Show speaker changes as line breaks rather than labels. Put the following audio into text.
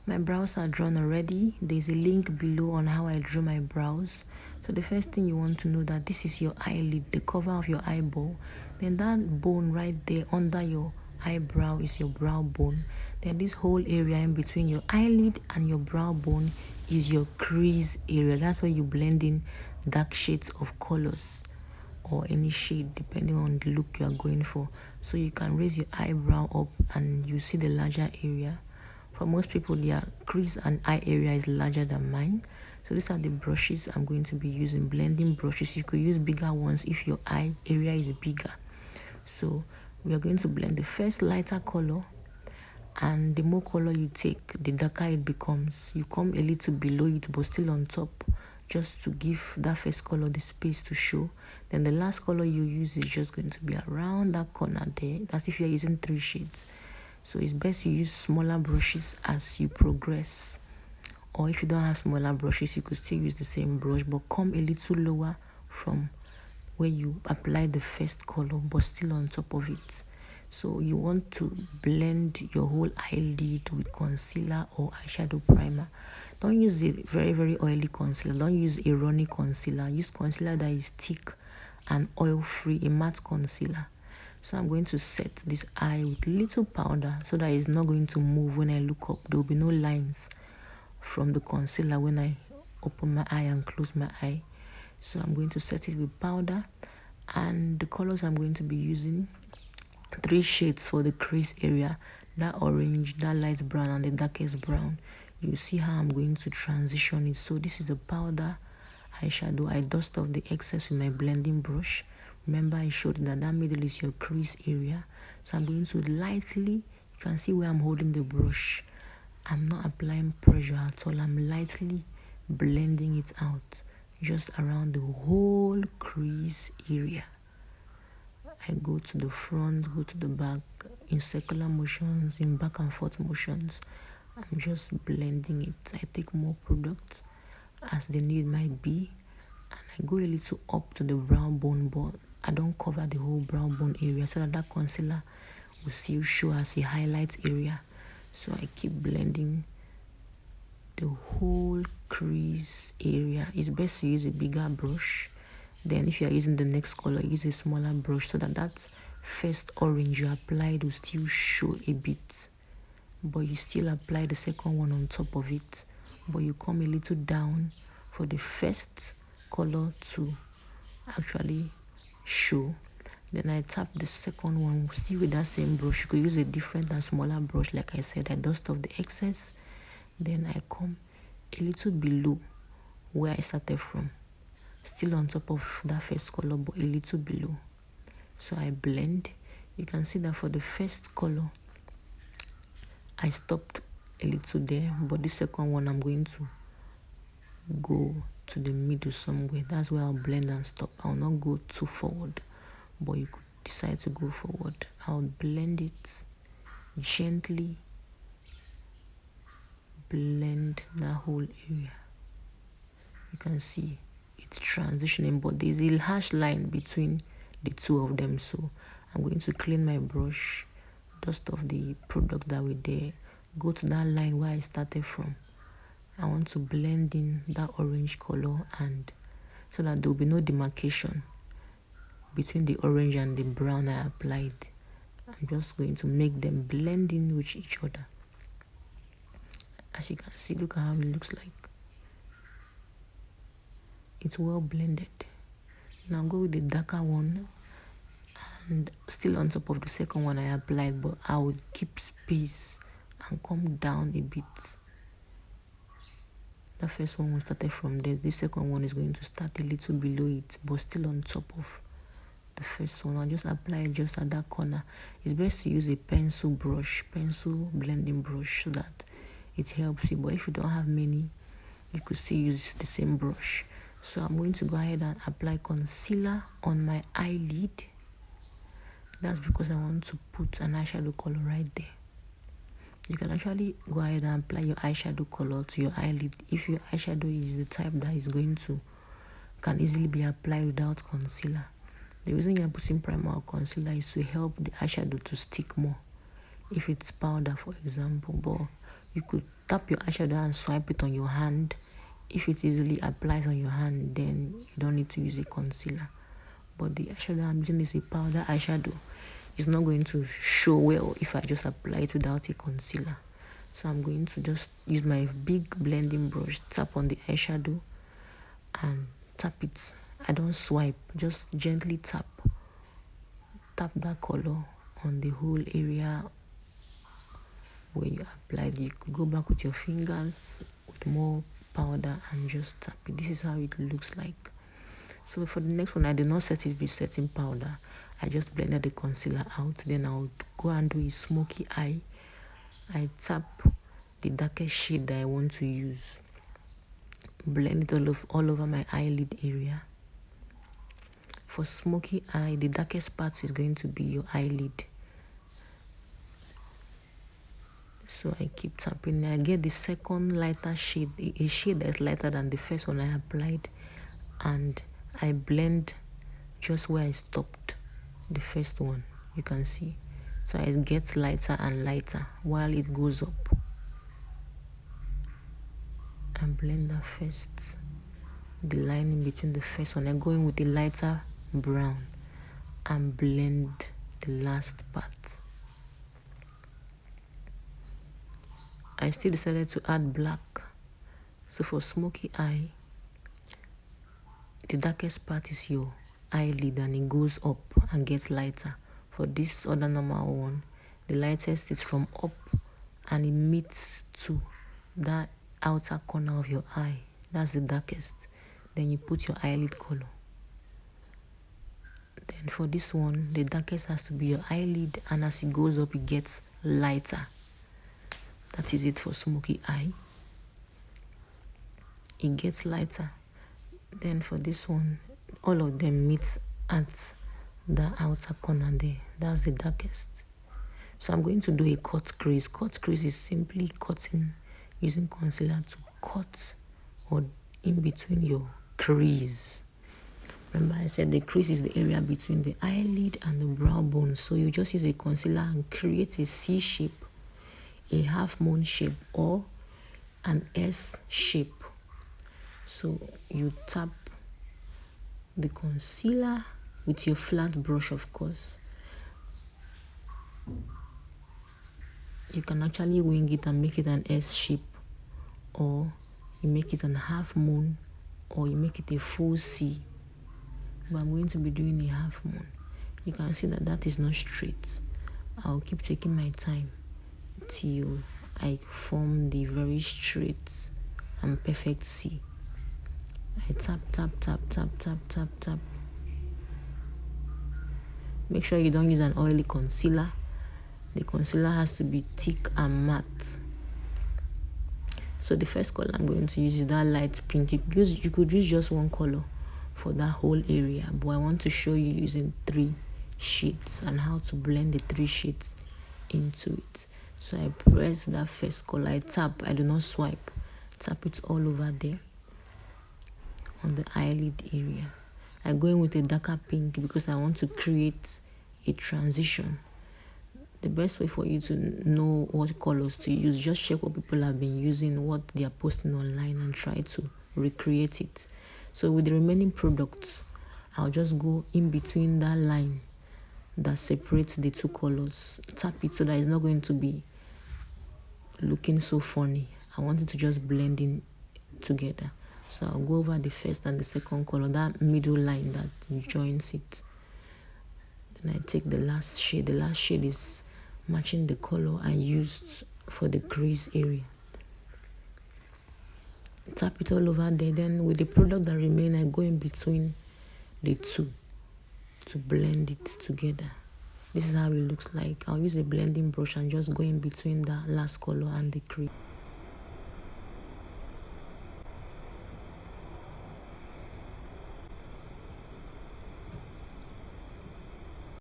My brows are drawn already. There's a link below on how I drew my brows. So the first thing you want to know that this is your eyelid, the cover of your eyeball. Then that bone right there under your eyebrow is your brow bone. Then this whole area in between your eyelid and your brow bone is your crease area. That's where you blend in dark shades of colors or any shade depending on the look you are going for. So you can raise your eyebrow up and you see the larger area. For most people, their crease and eye area is larger than mine. So these are the brushes I'm going to be using, blending brushes. You could use bigger ones if your eye area is bigger. So we are going to blend the first lighter color, and the more color you take, the darker it becomes. You come a little below it but still on top, just to give that first color the space to show. Then the last color you use is just going to be around that corner there. That's if you're using 3 shades. So it's best you use smaller brushes as you progress. Or if you don't have smaller brushes, you could still use the same brush, but come a little lower from where you apply the first color, but still on top of it. So you want to blend your whole eyelid with concealer or eyeshadow primer. Don't use a very, very oily concealer. Don't use a runny concealer. Use concealer that is thick and oil-free, a matte concealer. So I'm going to set this eye with little powder so that it's not going to move when I look up. There will be no lines from the concealer when I open my eye and close my eye. So I'm going to set it with powder, and the colors I'm going to be using, 3 shades for the crease area, that orange, that light brown, and the darkest brown. You see how I'm going to transition it. So this is the powder eyeshadow. I dust off the excess with my blending brush. Remember I showed that middle is your crease area. So I'm going to lightly, you can see where I'm holding the brush. I'm not applying pressure at all. I'm lightly blending it out just around the whole crease area. I go to the front, go to the back in circular motions, in back and forth motions. I'm just blending it. I take more product as the need might be, and I go a little up to the brow bone, but I don't cover the whole brow bone area so that concealer will still show as a highlight area. So I keep blending the whole crease area. It's best to use a bigger brush. Then if you are using the next color, use a smaller brush so that first orange you applied will still show a bit, but you still apply the second one on top of it, but you come a little down for the first color to actually show. Then I tap the second one, still with that same brush. You could use a different and smaller brush. Like I said, I dust off the excess. Then I come a little below where I started from, still on top of that first color, but a little below. So I blend. You can see that for the first color I stopped a little there, but the second one I'm going to go to the middle somewhere. That's where I'll blend and stop. I'll not go too forward, but you could decide to go forward. I'll blend it gently, blend that whole area. You can see it's transitioning, but there's a harsh line between the two of them. So I'm going to clean my brush, dust off the product that were there, go to that line where I started from. I want to blend in that orange color, and so that there will be no demarcation between the orange and the brown I applied. I'm just going to make them blend in with each other. As you can see, look at how it looks like. It's well blended. Now go with the darker one, and still on top of the second one I applied, but I would keep space and come down a bit. The first one we started from there. The second one is going to start a little below it, but still on top of the first one. I'll just apply it just at that corner. It's best to use a pencil blending brush, so that it helps you. But if you don't have many, you could still use the same brush. So I'm going to go ahead and apply concealer on my eyelid. That's because I want to put an eyeshadow color right there. You can actually go ahead and apply your eyeshadow color to your eyelid if your eyeshadow is the type that is can easily be applied without concealer. The reason you're putting primer or concealer is to help the eyeshadow to stick more if it's powder, for example. But you could tap your eyeshadow and swipe it on your hand. If it easily applies on your hand, then you don't need to use a concealer. But the eyeshadow I'm using is a powder eyeshadow. It's not going to show well if I just apply it without a concealer. So I'm going to just use my big blending brush, tap on the eyeshadow and tap it. I don't swipe, just gently tap. Tap that color on the whole area where you applied. You could go back with your fingers with more powder and just tap it. This is how it looks like. So for the next one, I did not set it with setting powder. I just blended the concealer out. Then I'll go and do a smoky eye. I tap the darkest shade that I want to use. Blend it all over my eyelid area. For smoky eye, the darkest part is going to be your eyelid. So I keep tapping. I get the second lighter shade, a shade that's lighter than the first one I applied, and I blend just where I stopped the first one. You can see. So it gets lighter and lighter while it goes up. And blend that first. The line in between the first one. I go in with a lighter brown and blend the last part. I still decided to add black. So for smoky eye, the darkest part is your eyelid and it goes up and gets lighter. For this other normal one, the lightest is from up and it meets to that outer corner of your eye. That's the darkest. Then you put your eyelid color. Then for this one, the darkest has to be your eyelid, and as it goes up, it gets lighter. That is it for smoky eye. It gets lighter. Then for this one, all of them meet at the outer corner there. That's the darkest. So I'm going to do a cut crease. Cut crease is simply cutting using concealer to cut or in between your crease. Remember I said the crease is the area between the eyelid and the brow bone. So you just use a concealer and create a C shape, a half moon shape, or an S shape. So you tap the concealer with your flat brush, of course. You can actually wing it and make it an S shape, or you make it an half moon, or you make it a full C. But I'm going to be doing a half moon. You can see that that is not straight. I'll keep taking my time till I form the very straight and perfect C. I tap, tap, tap, tap, tap, tap, tap. Make sure you don't use an oily concealer. The concealer has to be thick and matte. So the first color I'm going to use is that light pink. You could use just one color for that whole area, but I want to show you using 3 shades and how to blend the 3 shades into it. So I press that first color, I tap, I do not swipe, tap it all over there on the eyelid area. I go in with a darker pink because I want to create a transition. The best way for you to know what colors to use, just check what people have been using, what they are posting online, and try to recreate it. So with the remaining products, I'll just go in between that line that separates the 2 colors. Tap it so that it's not going to be looking so funny. I want it to just blend in together. So I'll go over the first and the second color, that middle line that joins it. Then I take the last shade. The last shade is matching the color I used for the crease area. Tap it all over there. Then with the product that remain, I go in between the 2 to blend it together. This is how it looks like. I'll use a blending brush and just go in between the last color and the crease.